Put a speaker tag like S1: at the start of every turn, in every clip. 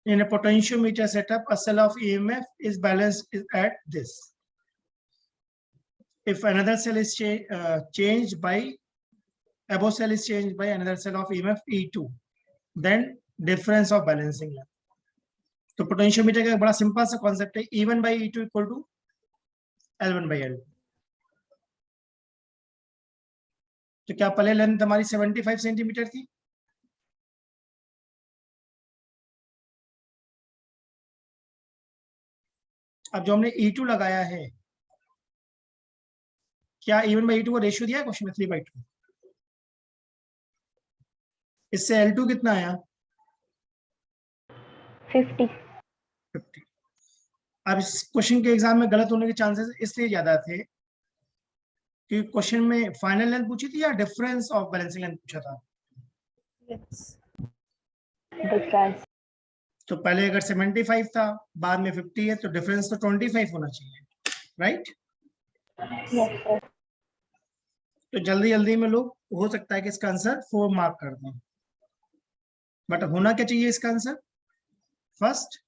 S1: In a potentiometer setup, a cell of EMF is balanced at this. If another cell is changed by above cell is changed by another cell of EMF E2, then difference of balancing length. तो potentiometer का एक बड़ा simple सा concept है, E1 by E2 equal to L1 by L2. तो क्या पहले length हमारी 75 सेंटीमीटर थी? अब जो हमने E2 लगाया है, क्या E1 by E2 को रेशियो दिया है क्वेश्चन में 3/2? इससे L2 कितना आया?
S2: 50.
S1: अब इस क्वेश्चन के एग्जाम में गलत होने के चांसेस इसलिए ज्यादा थे कि क्वेश्चन में फाइनल लेंथ पूछी थी या डिफरेंस ऑफ बैलेंसिंग लेंथ पूछा था?
S2: Difference.
S1: तो पहले अगर 75 था, बाद में 50 है, तो डिफरेंस तो 25 होना चाहिए, राइट?
S2: Yes, sir.
S1: तो जल्दी जल्दी में लोग हो सकता है कि इसका आंसर 4 मार्क कर दें, बट होना क्या चाहिए इसका आंसर? फर्स्ट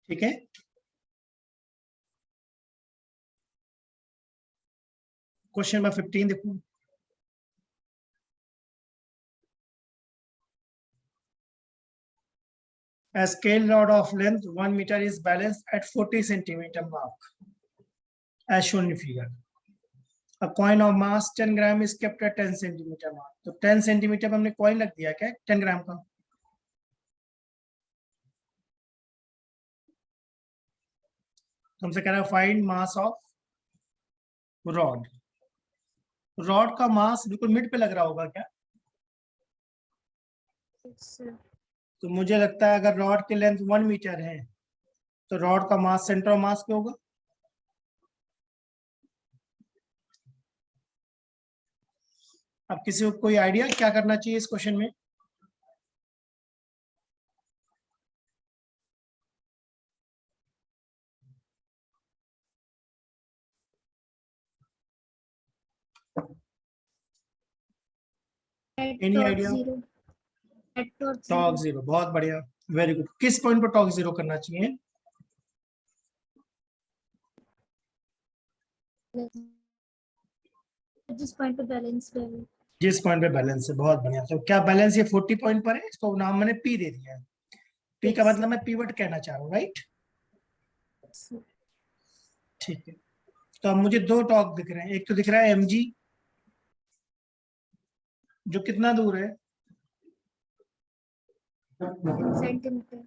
S1: ठीक है, क्वेश्चन नंबर 15 देखो. A scale rod of length 1 meter is balanced at 40 centimeter mark, as shown in figure. A coin of mass 10 gram is kept at 10 centimeter mark. तो 10 सेंटीमीटर पे हमने कॉइन रख दिया, क्या 10 ग्राम का. हमसे कह रहा है find mass of rod. Rod का मास बिल्कुल मिड पे लग रहा होगा क्या? तो मुझे लगता है अगर रॉड की लेंथ 1 मीटर है तो रॉड का मास सेंटर ऑफ मास पे होगा. अब किसी को कोई आइडिया क्या करना चाहिए इस क्वेश्चन में? Any idea? टॉर्क जीरो, बहुत बढ़िया, वेरी गुड. किस पॉइंट पर टॉर्क जीरो करना चाहिए?
S3: जिस पॉइंट पे बैलेंस है.
S1: जिस पॉइंट पे बैलेंस है, बहुत बढ़िया. तो क्या बैलेंस ये 40 पॉइंट पर है? इसको नाम मैंने पी दे दिया है. पी का मतलब मैं पीवट कहना चाह रहा हूँ, राइट? ठीक है. तो अब मुझे दो टॉर्क दिख रहे हैं. एक तो दिख रहा है mg, जो कितना दूर है?
S3: सेंटीमीटर.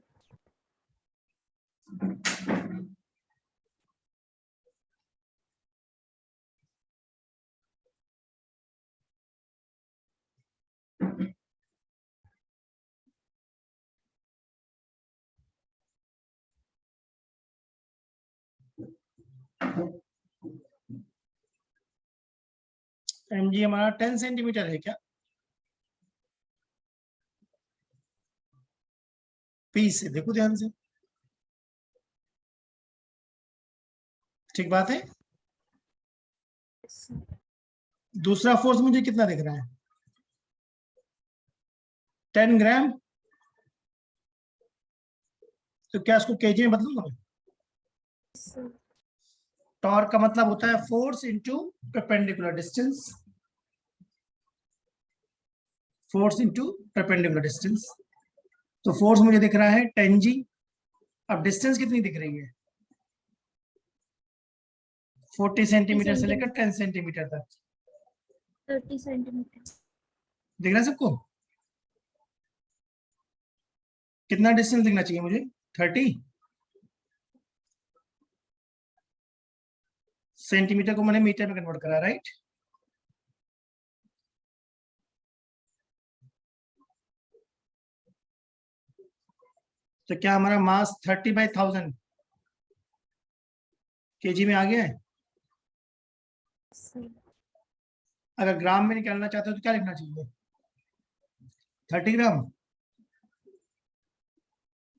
S1: mg हमारा 10 सेंटीमीटर है क्या? पी से देखो ध्यान से, ठीक बात है. दूसरा फोर्स मुझे कितना दिख रहा है? 10 ग्राम. तो क्या इसको केजी में बदलूंगा मैं? टॉर्क का मतलब होता है force into perpendicular distance. Force into perpendicular distance. तो फोर्स मुझे दिख रहा है 10g. अब डिस्टेंस कितनी दिख रही है? 40 सेंटीमीटर से लेकर 10 सेंटीमीटर तक.
S3: 30 सेंटीमीटर.
S1: दिख रहा है सबको? कितना डिस्टेंस दिखना चाहिए मुझे? 30 सेंटीमीटर को मैंने मीटर में कन्वर्ट करा, राइट? तो क्या हमारा मास 30/1000 केजी में आ गया है? अगर ग्राम में निकालना चाहते हो तो क्या लिखना चाहिए? 30 ग्राम.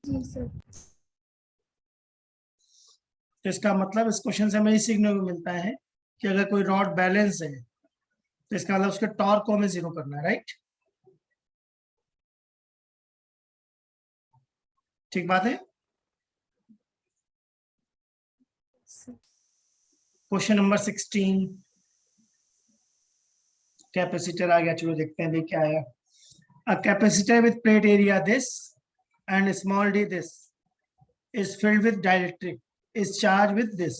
S3: जी सर.
S1: तो इसका मतलब इस क्वेश्चन से हमें ये सीखने को मिलता है कि अगर कोई रॉड बैलेंस है तो इसका मतलब उसके टॉर्क को हमें जीरो करना है, राइट? ठीक बात है। क्वेश्चन नंबर 16, कैपेसिटर आ गया, चलो देखते हैं क्या आया। A capacitor with plate area this and small D this is filled with dielectric is charged with this,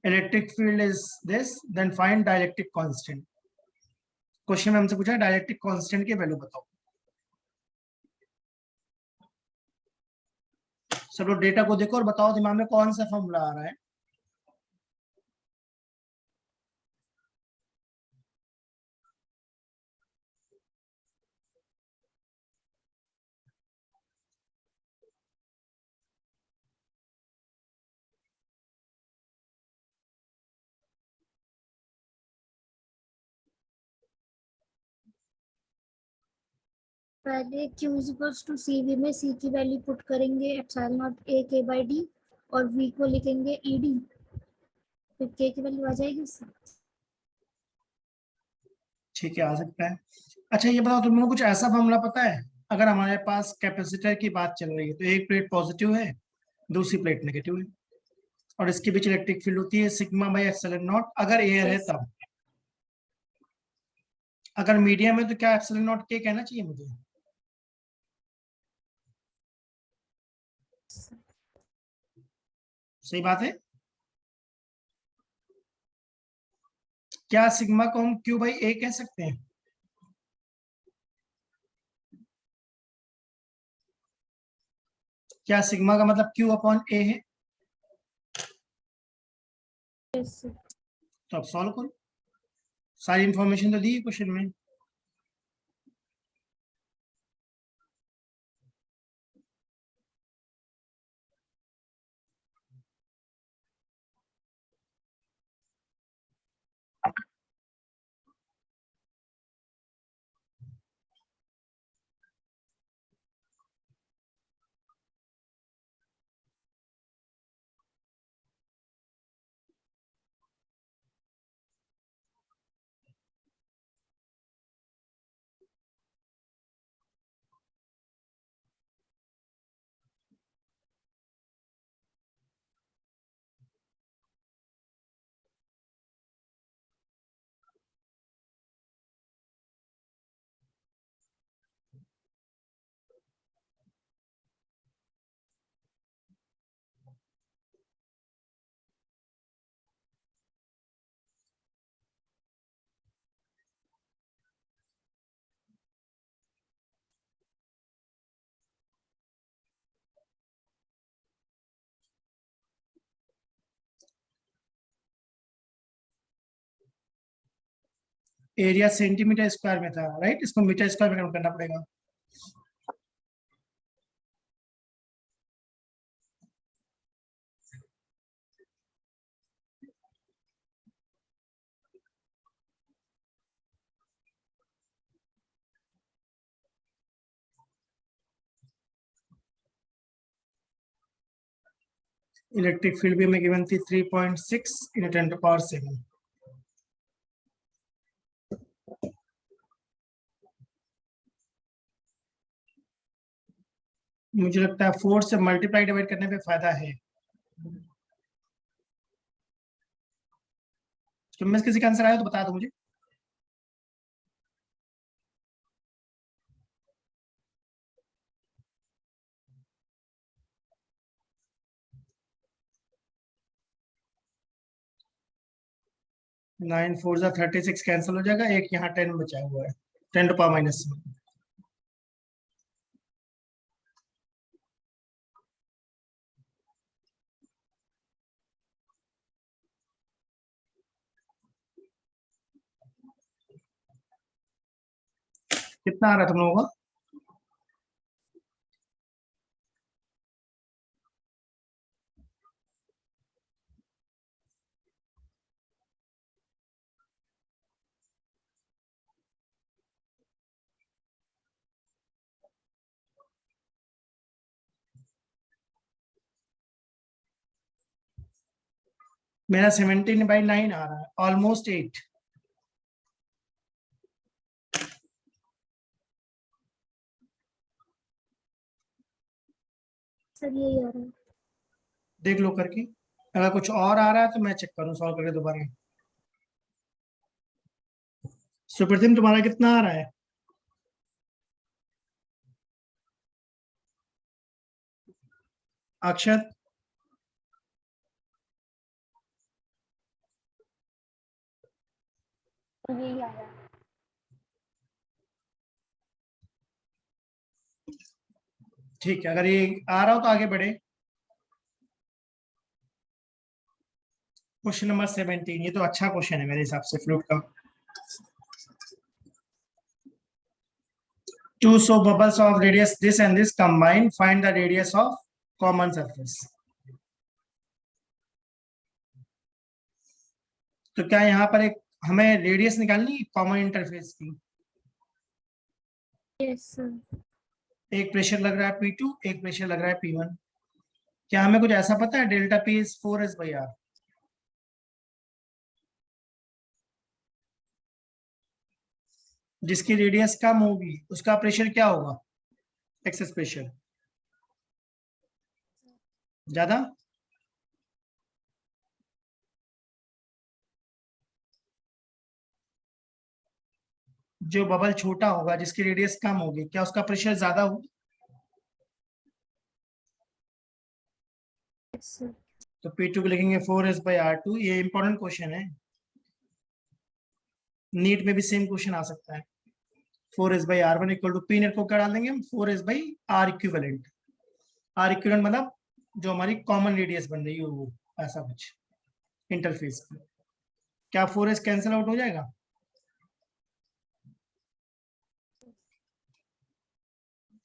S1: electric field is this, then find dielectric constant। Question में हमसे पूछा डायलेक्ट्रिक कांस्टेंट की वैल्यू बताओ। सब लोग डेटा को देखो और बताओ दिमाग में कौन सा फॉर्मूला आ रहा है।
S3: पहले Q is equals to CV में C की वैल्यू पुट करेंगे epsilon not A K by D और V को लिखेंगे ED, फिर K की वैल्यू आ जाएगी उससे।
S1: ठीक है, आ सकता है। अच्छा ये बताओ, तुम लोगों को कुछ ऐसा फॉर्मूला पता है, अगर हमारे पास कैपेसिटर की बात चल रही है तो एक प्लेट पॉजिटिव है, दूसरी प्लेट नेगेटिव है, और इसके बीच इलेक्ट्रिक फील्ड होती है सिग्मा बाई एप्सिलॉन नॉट, अगर एयर है तब। अगर मीडियम है तो क्या एप्सिलॉन नॉट के कहना चाहिए मुझे? सही बात है। क्या सिग्मा को हम क्यू बाई ए कह सकते हैं? क्या सिग्मा का मतलब क्यू अपॉन ए है?
S3: Yes, sir.
S1: तो अब सॉल्व करो, सारी इंफॉर्मेशन तो दी है क्वेश्चन में। एरिया सेंटीमीटर स्क्वायर में था, राइट? इसको मीटर स्क्वायर में कन्वर्ट करना पड़ेगा। इलेक्ट्रिक फील्ड भी हमें गिवन थी 3.6 × 10⁻⁷। मुझे लगता है 4 से मल्टीप्लाई डिवाइड करने पे फायदा है। तो मैं किसी का आंसर आया तो बता दो मुझे। नाइन फोर जा 36 कैंसिल हो जाएगा, एक यहाँ 10 बचा हुआ है, 10⁻⁻। कितना आ रहा है तुम लोगों को? मेरा 17/9 आ रहा है, ऑलमोस्ट 8।
S3: सर यही आ रहा है।
S1: देख लो करके, अगर कुछ और आ रहा है तो मैं चेक करूँ सॉल्व करके दोबारा। सुप्रतिम तुम्हारा कितना आ रहा है? अक्षत?
S2: यही आ रहा है।
S1: ठीक है, अगर ये आ रहा हो तो आगे बढ़े। क्वेश्चन नंबर 17, ये तो अच्छा क्वेश्चन है मेरे हिसाब से फ्लूइड का। Two soap bubbles of radius this and this combine, find the radius of common surface. तो क्या यहाँ पर एक हमें रेडियस निकालनी कॉमन इंटरफेस की?
S3: Yes sir.
S1: एक प्रेशर लग रहा है P2, एक प्रेशर लग रहा है P1। क्या हमें कुछ ऐसा पता है? Delta P is 4s/r। जिसकी रेडियस कम होगी उसका प्रेशर क्या होगा? एक्सेस प्रेशर ज्यादा। जो बबल छोटा होगा जिसकी रेडियस कम होगी, क्या उसका प्रेशर ज्यादा होगा?
S3: Yes sir.
S1: तो P2 को लिखेंगे 4s/r2। ये इंपॉर्टेंट क्वेश्चन है, नीट में भी सेम क्वेश्चन आ सकता है। 4s/r1 equal to P net को क्या डाल देंगे हम? 4s/r equivalent. आर इक्विवेलेंट मतलब जो हमारी कॉमन रेडियस बन रही है वो, ऐसा कुछ इंटरफेस की। क्या 4s कैंसिल आउट हो जाएगा?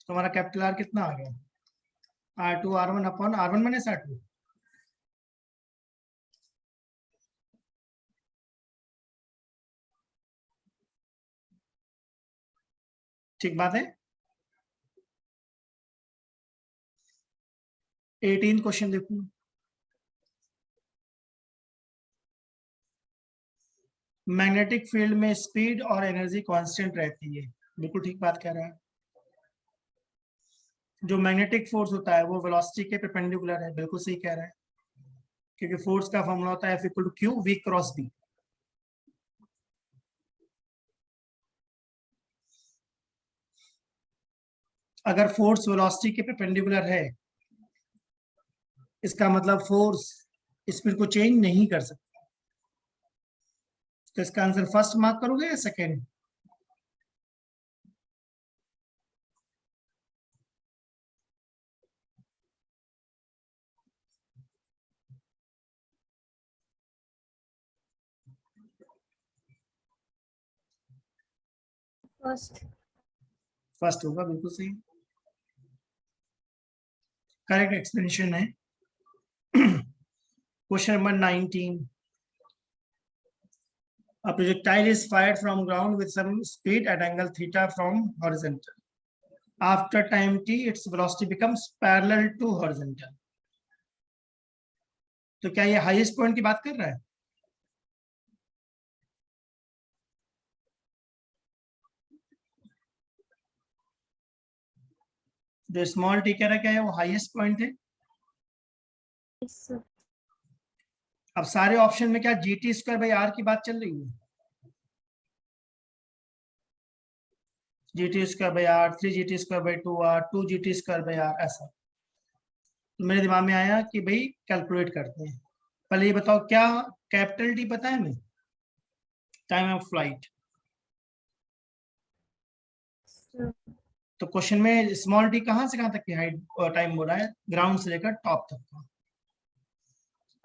S1: तो हमारा कैपिटल आर कितना आ गया? R2 R1/R1 minus R2। ठीक बात है। 18 क्वेश्चन देखो। मैग्नेटिक फील्ड में स्पीड और एनर्जी कांस्टेंट रहती है। बिल्कुल ठीक बात कह रहा है। जो मैग्नेटिक फोर्स होता है वो वेलोसिटी के परपेंडिकुलर है। बिल्कुल सही कह रहा है, क्योंकि फोर्स का फॉर्मूला होता है F equal to q V cross B। अगर फोर्स वेलोसिटी के परपेंडिकुलर है, इसका मतलब फोर्स स्पीड को चेंज नहीं कर सकता। तो इसका आंसर फर्स्ट मार्क करोगे या सेकेंड?
S3: फर्स्ट।
S1: फर्स्ट होगा, बिल्कुल सही, करेक्ट एक्सप्लेनेशन है। Question number 19। A projectile is fired from ground with some speed at angle theta from horizontal. After time t, its velocity becomes parallel to horizontal. तो क्या ये highest point की बात कर रहा है? जो स्मॉल टी कह रहा है क्या है वो हाईएस्ट पॉइंट है?
S3: Yes sir.
S1: अब सारे ऑप्शन में क्या GT²/r की बात चल रही है? GT²/r, 3GT²/2r, 2GT²/r, ऐसा। तो मेरे दिमाग में आया कि भाई कैलकुलेट करते हैं। पहले ये बताओ, क्या कैपिटल टी पता है हमें? Time of flight.
S3: सर
S1: तो क्वेश्चन में स्मॉल टी कहाँ से कहाँ तक की हाइट टाइम बोला है? ग्राउंड से लेकर टॉप तक का।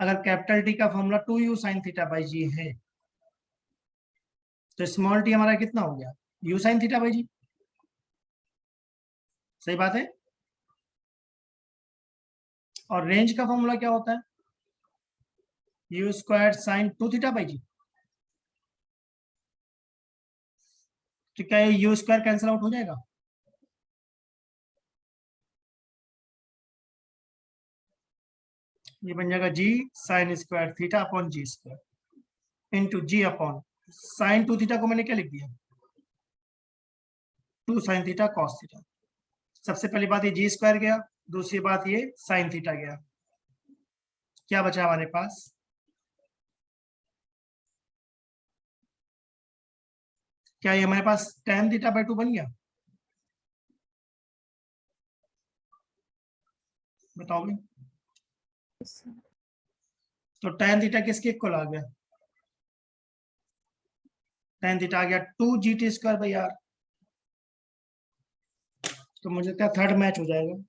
S1: अगर कैपिटल टी का फॉर्मूला 2u sin θ/g है, तो स्मॉल टी हमारा कितना हो गया? u sin θ/g। सही बात है। और रेंज का फॉर्मूला क्या होता है? u² sin 2θ/g। तो क्या ये u² कैंसिल आउट हो जाएगा? ये बन जाएगा जी साइन स्क्वायर थीटा अपॉन जी स्क्वायर इंटू जी अपॉन साइन 2 थीटा को मैंने क्या लिख दिया 2 साइन थीटा कॉस थीटा। सबसे पहली बात ये जी स्क्वायर गया, दूसरी बात ये साइन थीटा गया, क्या बचा हमारे पास क्या ये हमारे पास tan थीटा बाई 2 बन गया, बताओ भाई।
S3: yes, sir.
S1: तो tan थीटा किसके इक्वल आ गया, tan थीटा आ गया 2 g T square by r. तो मुझे क्या थर्ड मैच हो जाएगा।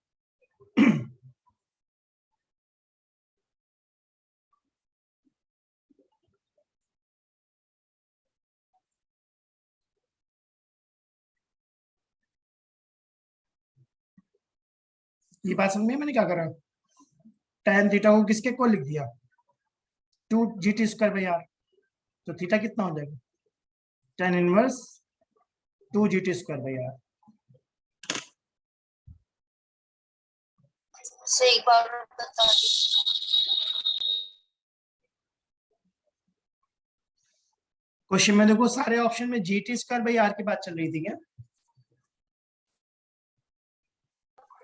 S1: ये बात समझ में मैंने क्या करा, tan थीटा को किसके इक्वल लिख दिया 2 g T square by r, तो थीटा कितना हो जाएगा tan inverse 2 g T square by r.
S4: से एक बार बता दीजिए।
S1: क्वेश्चन में देखो सारे ऑप्शन में g T square by r की बात चल रही थी क्या,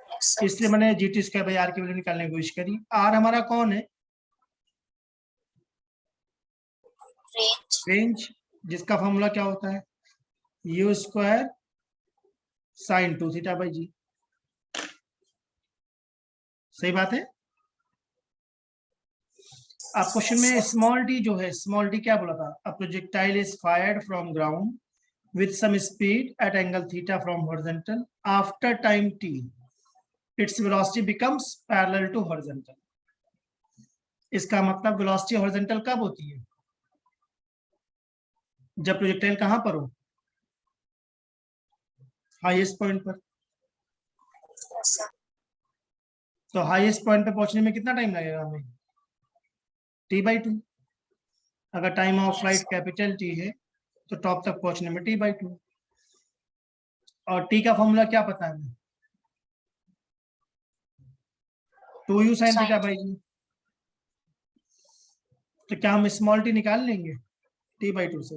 S4: Yes, sir.
S1: इसलिए मैंने g T square by r की वैल्यू निकालने की कोशिश करी। आर हमारा कौन है,
S4: Range.
S1: रेंज, जिसका फॉर्मूला क्या होता है U square sine 2 theta by G, सही बात है। अब क्वेश्चन में स्मॉल डी जो है, स्मॉल डी क्या बोला था, a projectile is fired from ground with some speed at angle theta from horizontal after time t its velocity becomes parallel to horizontal. इसका मतलब वेलोसिटी हॉरिजॉन्टल कब होती है, जब प्रोजेक्टाइल कहां पर हो, हाईएस्ट पॉइंट पर।
S4: Yes, sir.
S1: तो हाईएस्ट पॉइंट पे पहुंचने में कितना टाइम लगेगा हमें टी बाई 2। अगर time of flight capital T है तो टॉप तक पहुंचने में टी बाई 2, और टी का फॉर्मूला क्या पता है हमें 2u साइन थीटा बाई जी। तो क्या हम स्मॉल टी निकाल लेंगे टी बाई 2 से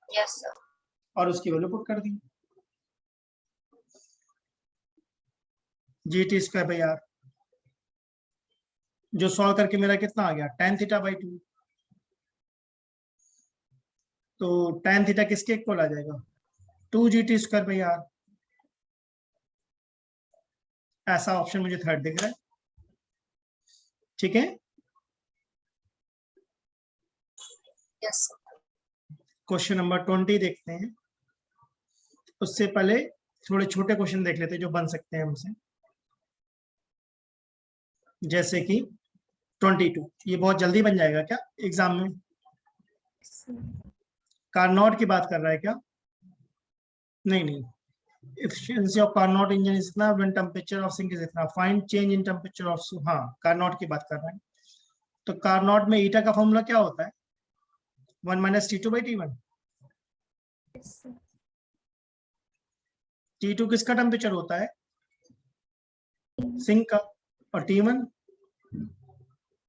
S4: Yes, sir.
S1: और उसकी वैल्यू पुट कर दी G T square by R, जो सॉल्व करके मेरा कितना आ गया tan थीटा बाई 2। तो tan थीटा किसके इक्वल आ जाएगा 2 g T square by r. ऐसा ऑप्शन मुझे थर्ड दिख रहा है, ठीक है।
S4: Yes, sir.
S1: क्वेश्चन नंबर 20 देखते हैं, उससे पहले थोड़े छोटे क्वेश्चन देख लेते हैं जो बन सकते हैं हमसे। जैसे कि 22, ये बहुत जल्दी बन जाएगा क्या एग्जाम में, कार्नोट की बात कर रहा है क्या, नहीं नहीं, efficiency of Carnot engine is इतना, when temperature of sink is इतना, find change in temperature of, हाँ कार्नोट की बात कर रहे हैं। तो कार्नोट में ईटा का फॉर्मूला क्या होता है 1 minus T two by T one.
S3: Yes, sir.
S1: T2 किसका टेम्परेचर होता है सिंक का, और T1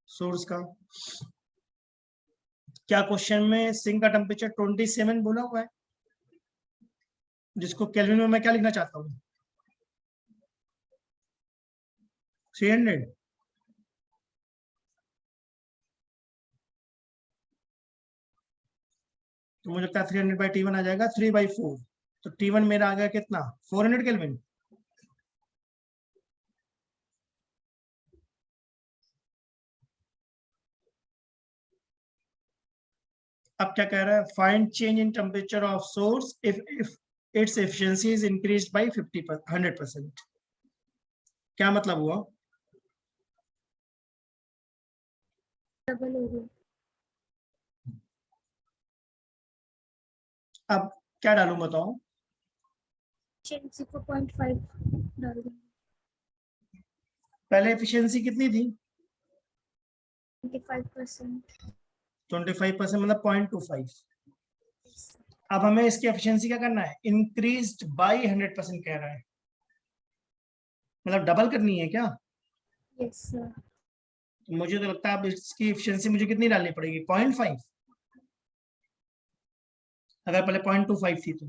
S1: सोर्स का। क्या क्वेश्चन में सिंक का टेम्परेचर 27 बोला हुआ है, जिसको केल्विन में मैं क्या लिखना चाहता हूँ 300। तो मुझे लगता है 300 बाई T1 आ जाएगा 3 बाई 4। तो T1 मेरा आ गया कितना 400 केल्विन। अब क्या कह रहा है, find change in temperature of source if its efficiency is increased by 100%। क्या मतलब हुआ,
S3: डबल हो गया।
S1: अब क्या डालूं बताओ,
S3: एफिशिएंसी को 0.5 डाल देंगे।
S1: पहले एफिशिएंसी कितनी थी
S3: 25%।
S1: 25% मतलब 0.25। अब हमें इसकी एफिशिएंसी क्या करना है इंक्रीज्ड बाय 100% कह रहा है, मतलब डबल करनी है क्या।
S3: Yes sir.
S1: तो मुझे तो लगता है अब इसकी एफिशिएंसी मुझे कितनी डालनी पड़ेगी, 0.5, अगर पहले 0.25 थी तो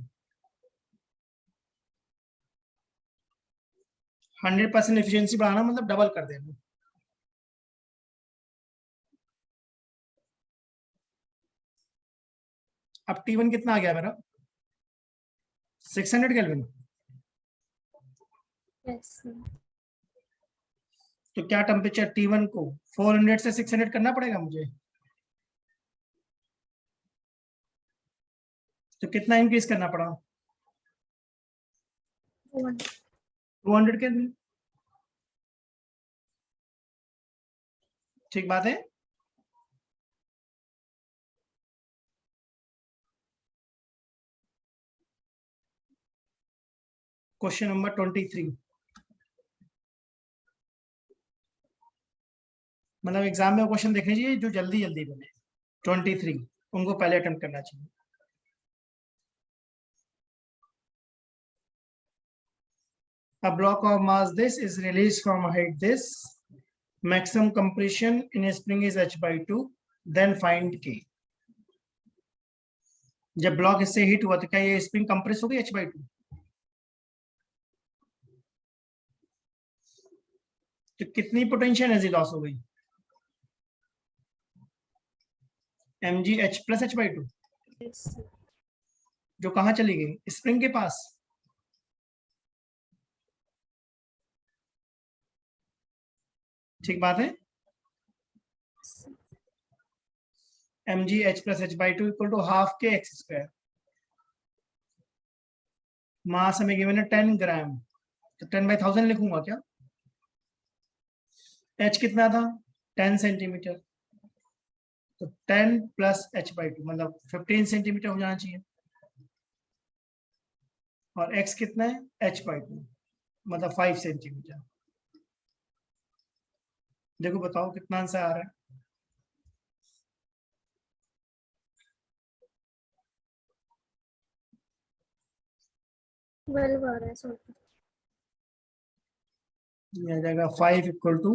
S1: 100% एफिशिएंसी बढ़ाना मतलब डबल कर देना। अब T1 कितना आ गया मेरा, 600 केल्विन।
S3: Yes, sir.
S1: तो क्या टेम्परेचर T1 को 400 से 600 करना पड़ेगा मुझे, तो कितना इंक्रीज करना पड़ा,
S3: 200.
S1: 200 केल्विन। ठीक बात है। क्वेश्चन नंबर 23, मतलब एग्जाम में क्वेश्चन देखने चाहिए जो जल्दी जल्दी बने। 23 उनको पहले अटेम्प्ट करना चाहिए। A block of mass this is released from a height this. Maximum compression in a spring is h/2. Then find k. जब ब्लॉक इससे हिट हुआ तो क्या ये स्प्रिंग कंप्रेस हो गई h/2? तो कितनी पोटेंशियल एनर्जी लॉस हो गई, mgh plus h/2,
S3: Yes, sir.
S1: जो कहाँ चली गई, स्प्रिंग के पास। ठीक बात है। mgh plus h/2 equal to half k x square. Mass हमें गिवन है 10 ग्राम, तो 10/1000 लिखूंगा क्या, h कितना था 10 सेंटीमीटर, तो 10 प्लस h/2 मतलब 15 सेंटीमीटर हो जाना चाहिए। और x कितना है h/2 मतलब 5 सेंटीमीटर। देखो बताओ कितना आंसर आ रहा है।
S3: Well, आ रहा है सर।
S1: ये आ जाएगा 5 इक्वल टू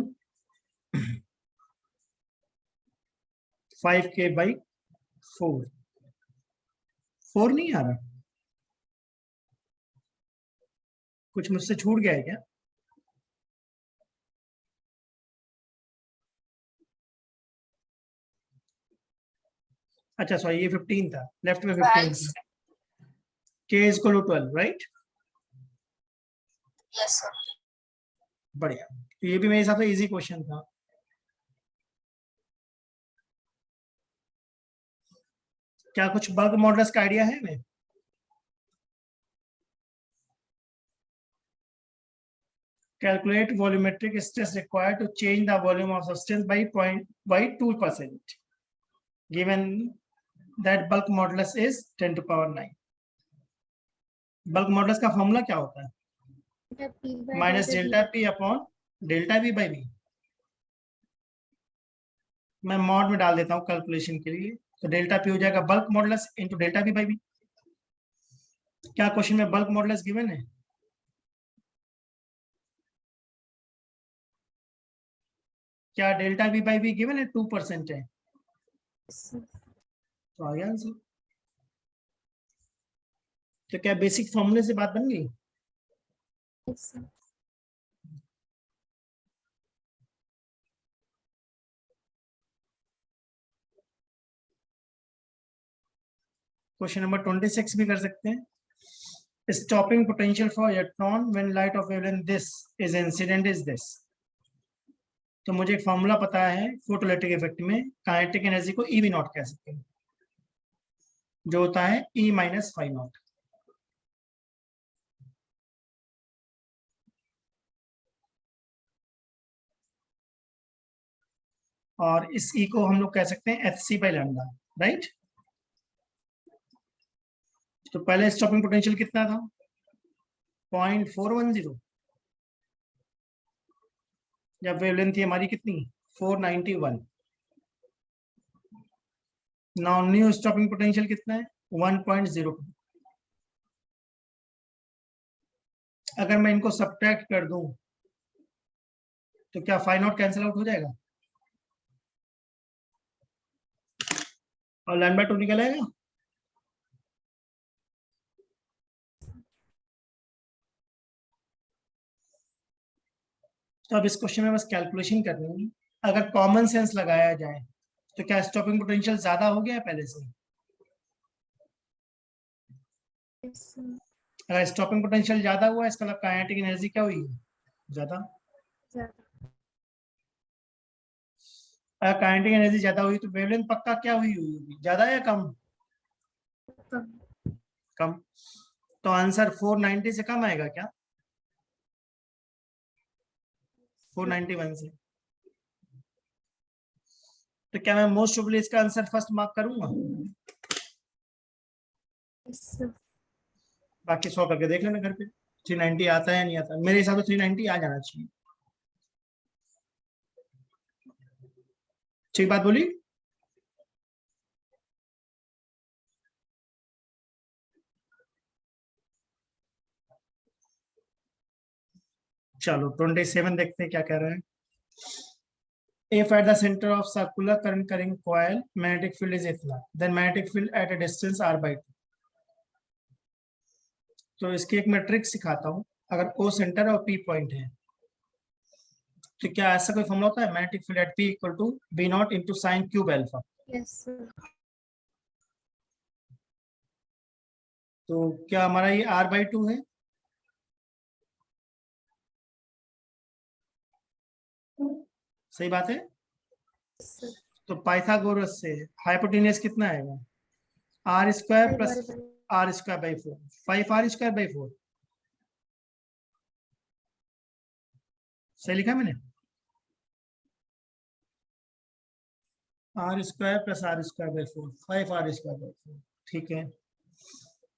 S1: 5k/4। 4 नहीं आ रहा, कुछ मुझसे छूट गया है क्या। अच्छा सॉरी, ये 15 था, लेफ्ट में 15
S4: 12.
S1: था। k is equal to 12, right.
S4: Yes, sir.
S1: बढ़िया, तो ये भी मेरे हिसाब से इजी क्वेश्चन था। क्या कुछ बल्क मॉडल्स का आइडिया है हमें। Calculate volumetric stress required to change the volume of substance by 2%, given that bulk modulus is 10 to power 9। Bulk models का फॉर्मूला क्या होता है, minus delta P upon delta V by V. मैं mod में डाल देता हूँ कैलकुलेशन के लिए, तो डेल्टा पी हो जाएगा bulk modulus into delta V by V. क्या क्वेश्चन में बल्क मॉडुलस गिवन है, क्या delta V by V given है 2% है, तो आ गया आंसर। तो क्या बेसिक फॉर्मूले से बात बन गई।
S3: Yes, sir.
S1: क्वेश्चन नंबर 26 भी कर सकते हैं। Stopping potential for electron when light of wavelength this is incident is this. तो मुझे एक फॉर्मूला पता है फोटोइलेक्ट्रिक इफेक्ट में, काइनेटिक एनर्जी को ई वी नॉट कह सकते हैं, जो होता है ई माइनस फाई नॉट। और इस ई को हम लोग कह सकते हैं H C by lambda, right. तो पहले स्टॉपिंग पोटेंशियल कितना था 0.410, जब वेवलेंथ थी हमारी कितनी 491। नाउ न्यू स्टॉपिंग पोटेंशियल कितना है 1.0। अगर मैं इनको सब्ट्रैक्ट कर दूं तो क्या फाई नॉट कैंसिल आउट हो जाएगा, और लैन बाय 2 निकल आएगा। तो अब इस क्वेश्चन में बस कैलकुलेशन करनी है। अगर कॉमन सेंस लगाया जाए तो क्या स्टॉपिंग पोटेंशियल ज्यादा हो गया है पहले से?
S3: yes sir,
S1: अगर स्टॉपिंग पोटेंशियल ज्यादा हुआ है इसका मतलब काइनेटिक एनर्जी क्या हुई है? ज्यादा।
S3: ज़्यादा
S1: अगर काइनेटिक एनर्जी ज्यादा हुई तो वेवलेंथ पक्का क्या हुई होगी, ज्यादा या कम?
S3: कम
S1: कम। तो आंसर 490 से कम आएगा क्या? 491 से। तो क्या मैं मोस्ट प्रोबेबली इसका आंसर फर्स्ट मार्क करूंगा?
S3: yes sir,
S1: बाकी 100 करके देख लेना घर पे 390 आता है या नहीं आता। मेरे हिसाब से 390 आ जाना चाहिए। ठीक बात बोली। चलो 27 देखते हैं क्या कह रहे हैं। If at the center of circular current carrying coil magnetic field is इतना, then magnetic field at a distance r by 2। तो इसकी एक मैं ट्रिक सिखाता हूँ। अगर O सेंटर और P पॉइंट है तो क्या ऐसा कोई फॉर्मूला होता है, magnetic field at P equal to B naught into sine cube alpha.
S3: yes sir,
S1: तो क्या हमारा ये r by 2 है? सही बात है।
S3: yes sir,
S1: तो पाइथागोरस से हाइपोटेनियस कितना आएगा? R square
S3: 5
S1: plus
S3: by
S1: R square by 4, 5r square by 4। सही लिखा मैंने? R square plus R square by 4, 5r square by 4। ठीक है।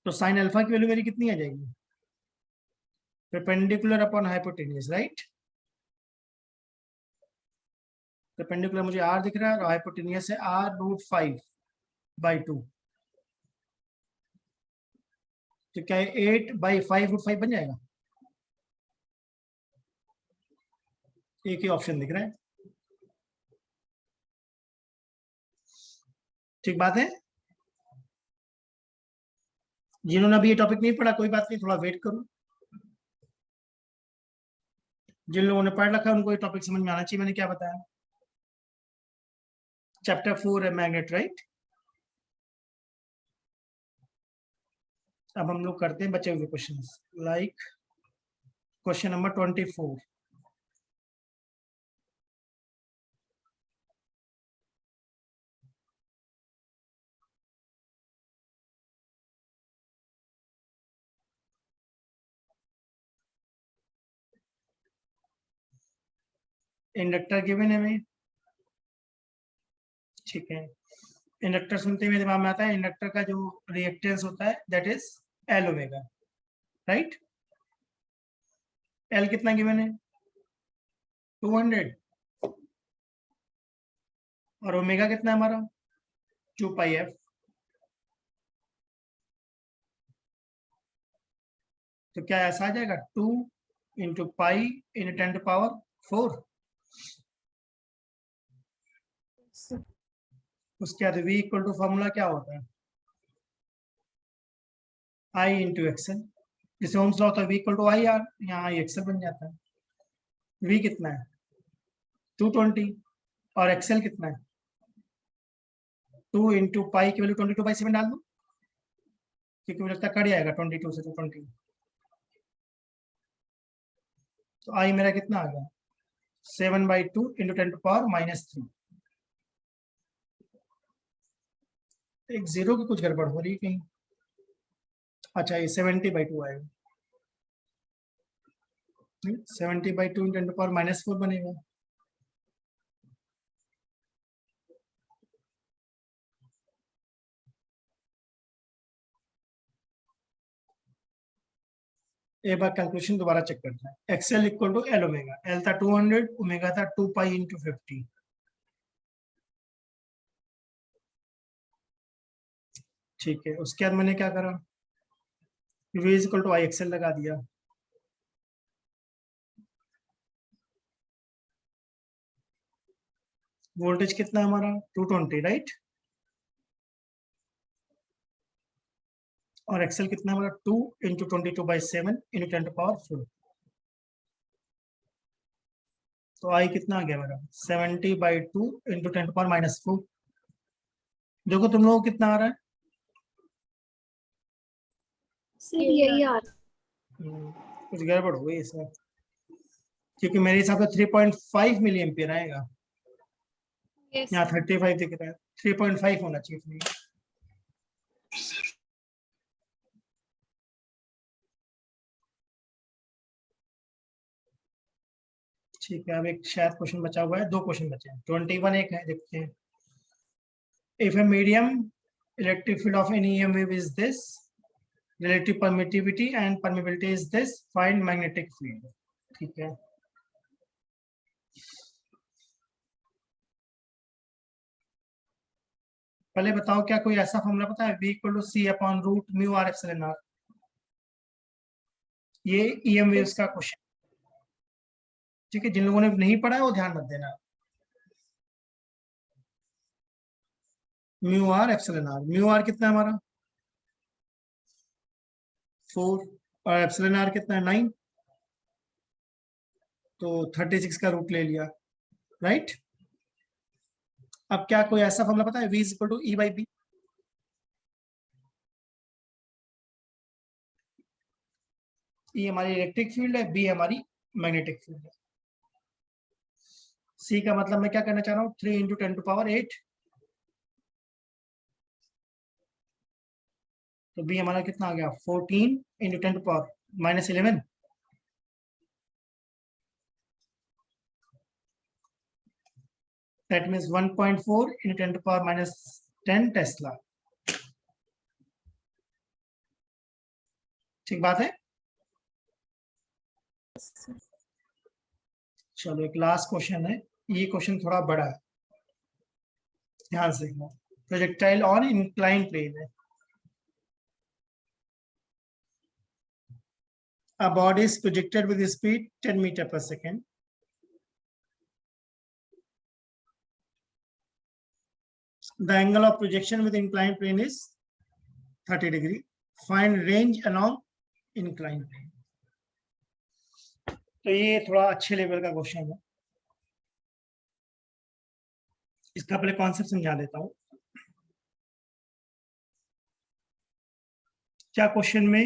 S1: तो साइन अल्फा की वैल्यू मेरी कितनी आ जाएगी? Perpendicular upon hypotenuse, right. Perpendicular मुझे r दिख रहा है और हाइपोटेनियस है r√5 बाई 2। तो क्या 8 बाई 5√5 बन जाएगा? एक ही ऑप्शन दिख रहा है। ठीक बात है। जिन्होंने अभी ये टॉपिक नहीं पढ़ा कोई बात नहीं, थोड़ा वेट करो। जिन लोगों ने पढ़ रखा है उनको ये टॉपिक समझ में आना चाहिए। मैंने क्या बताया? चैप्टर 4 है मैग्नेट, राइट। अब हम लोग करते हैं बचे हुए questions. Like question number 24। Inductor given है हमें, ठीक है। इंडक्टर सुनते ही मेरे दिमाग में आता है इंडक्टर का जो रिएक्टेंस होता है that is L omega, right. L कितना गिवन है? 200। और ओमेगा कितना है हमारा? 2πf। तो क्या ऐसा आ जाएगा 2 इंटू पाई इन 10⁴।
S3: sir,
S1: उसके बाद v इक्वल टू फॉर्मूला क्या होता है? I into XL. जिसे ओम्स लॉ होता है v equal to I R, यहाँ आई एक्सएल बन जाता है। v कितना है? 220। और एक्सएल कितना है? 2 इंटू पाई की वैल्यू 22/7 डाल दो, क्योंकि मुझे लगता है कट जाएगा 22 से 220। तो आई मेरा कितना आ गया? 7/2 इंटू 10⁻³ एक जीरो की कुछ गड़बड़ हो रही है कहीं। अच्छा ये 70/2 आएगा। 70/2 इंटू 10⁻⁴ बनेगा। एक बार कैलकुलेशन दोबारा चेक करते हैं। XL equal to L omega. L था 200, ओमेगा था 2π इंटू 50। ठीक है। उसके बाद मैंने क्या करा, v equal to I XL लगा दिया। वोल्टेज कितना है हमारा? 220, राइट। और एक्सेल कितना हमारा 2 इंटू 22/7 इंटू 10⁴। तो आई कितना आ गया मेरा 70/2 इंटू 10⁻⁻⁴। देखो तुम लोगों को कितना आ रहा है?
S3: सर यही आ रहा
S1: कुछ गड़बड़ हो गई इसमें, क्योंकि मेरे हिसाब से 3.5 मिली एम्पियर आएगा,
S3: है।
S1: यहाँ 35 दिख रहा है, 3.5 होना चाहिए। ठीक है, अब एक शायद क्वेश्चन बचा हुआ है, 2 क्वेश्चन बचे हैं। 21 एक है, देखते हैं। If a medium electric field of any EM wave is this, relative permittivity and permeability is this, find magnetic field। ठीक है, पहले बताओ क्या कोई ऐसा फॉर्मूला पता है? V = C/√μ/ε। ये EM waves का क्वेश्चन, ठीक है। जिन लोगों ने नहीं पढ़ा है वो ध्यान रख देना। μ/ε, μr कितना है हमारा 4, और εr कितना है 9, तो 36 का रूट ले लिया, राइट। अब क्या कोई ऐसा फॉर्मूला पता है? V = E/B। E हमारी इलेक्ट्रिक फील्ड है, B हमारी मैग्नेटिक फील्ड है। C का मतलब मैं क्या करना चाह रहा हूँ, 3 इंटू 10⁸ तो B हमारा कितना आ गया 14 into 10⁻⁻11। That means 1.4 into 10⁻⁻10 Tesla. ठीक बात है। चलो एक लास्ट क्वेश्चन है, ये क्वेश्चन थोड़ा बड़ा है, ध्यान से देखना। प्रोजेक्टाइल ऑन इंक्लाइन प्लेन है। A body is projected with speed 10 meter per second. The angle of projection with inclined plane is 30 degree. Find range along inclined plane. तो ये थोड़ा अच्छे लेवल का क्वेश्चन है, इसका पहले कॉन्सेप्ट समझा देता हूँ। क्या क्वेश्चन में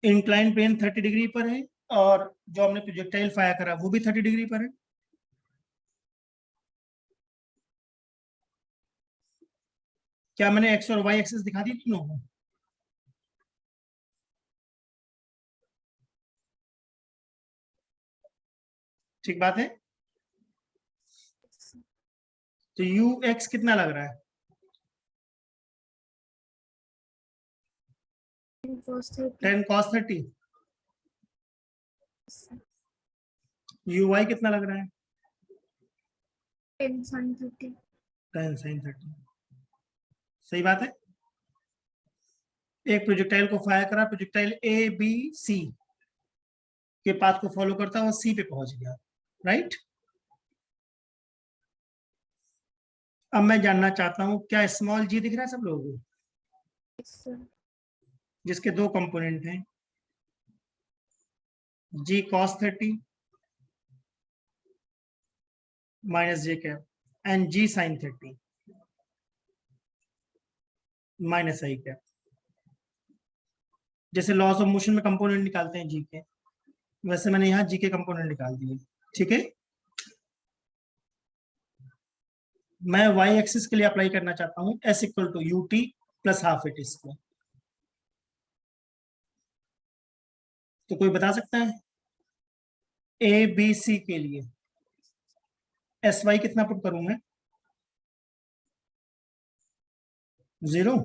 S1: इंक्लाइन प्लेन 30 डिग्री पर है और जो हमने प्रोजेक्टाइल फायर करा वो भी 30 डिग्री पर है। क्या मैंने एक्स और वाई एक्सिस दिखा दी तीनों को? ठीक बात है। तो यू एक्स कितना लग रहा है? 10 cos 30। यू वाई कितना लग रहा है?
S3: 10 sin 30।
S1: 10 sin 30। सही बात है। एक प्रोजेक्टाइल को फायर करा, प्रोजेक्टाइल ए बी सी के पाथ को फॉलो करता हुआ सी पे पहुंच गया, राइट। अब मैं जानना चाहता हूं क्या स्मॉल जी दिख रहा है सब लोगों को, जिसके 2 कंपोनेंट हैं, G cos 30 minus J cap and G sin 30 minus I cap. जैसे लॉस ऑफ मोशन में कंपोनेंट निकालते हैं जी के, वैसे मैंने यहाँ जी के कंपोनेंट निकाल दिए, ठीक है। मैं वाई एक्सिस के लिए अप्लाई करना चाहता हूँ S = UT + ½ इट स्क्वायर। तो कोई बता सकता है ए बी सी के लिए एस वाई कितना पुट करूं मैं? 0,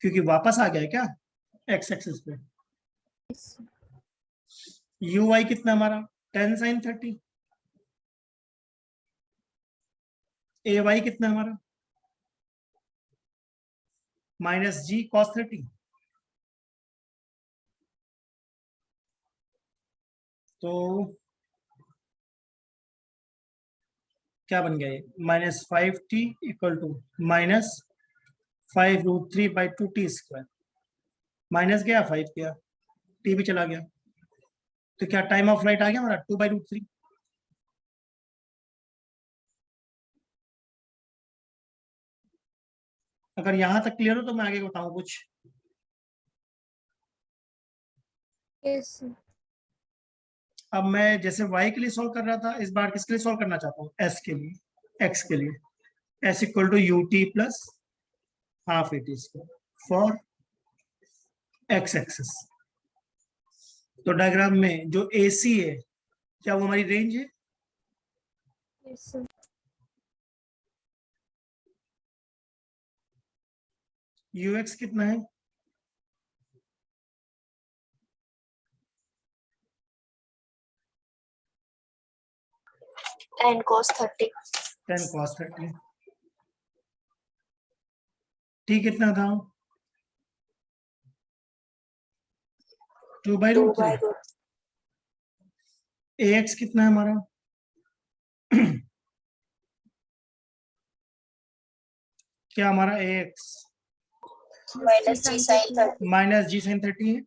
S1: क्योंकि वापस आ गया क्या एक्स एक्सिस पे। यू वाई कितना हमारा 10 sin 30। ए वाई कितना हमारा माइनस जी cos 30। तो क्या बन गया ये -5t equal to -5√3/2t²। Minus गया 5 गया, t भी चला गया, तो क्या टाइम ऑफ फ्लाइट आ गया हमारा 2/√3। अगर यहां तक क्लियर हो तो मैं आगे बताऊं कुछ।
S3: यस
S1: अब मैं जैसे y के लिए सॉल्व कर रहा था, इस बार किसके लिए सॉल्व करना चाहता हूँ, s के लिए, x के लिए, s equal to ut plus half at² for x axis. तो डायग्राम में जो AC है क्या वो हमारी रेंज है?
S3: यस
S1: ux कितना है?
S4: tan cos 30.
S1: 10 cos 30। t कितना था? 2/√3। ax कितना है हमारा? क्या हमारा ax
S4: minus g sin 30.
S1: -g/30 है।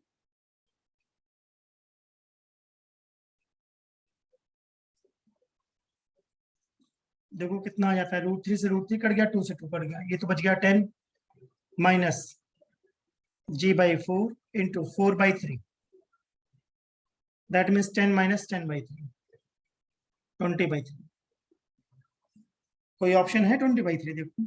S1: देखो कितना आ जाता है, √3 से √3 कट गया, 2 से 2 कट गया, ये तो बच गया 10 minus g/4 into 4/3, that means 10 minus 10/3, 20/3। कोई ऑप्शन है 20/3? देखो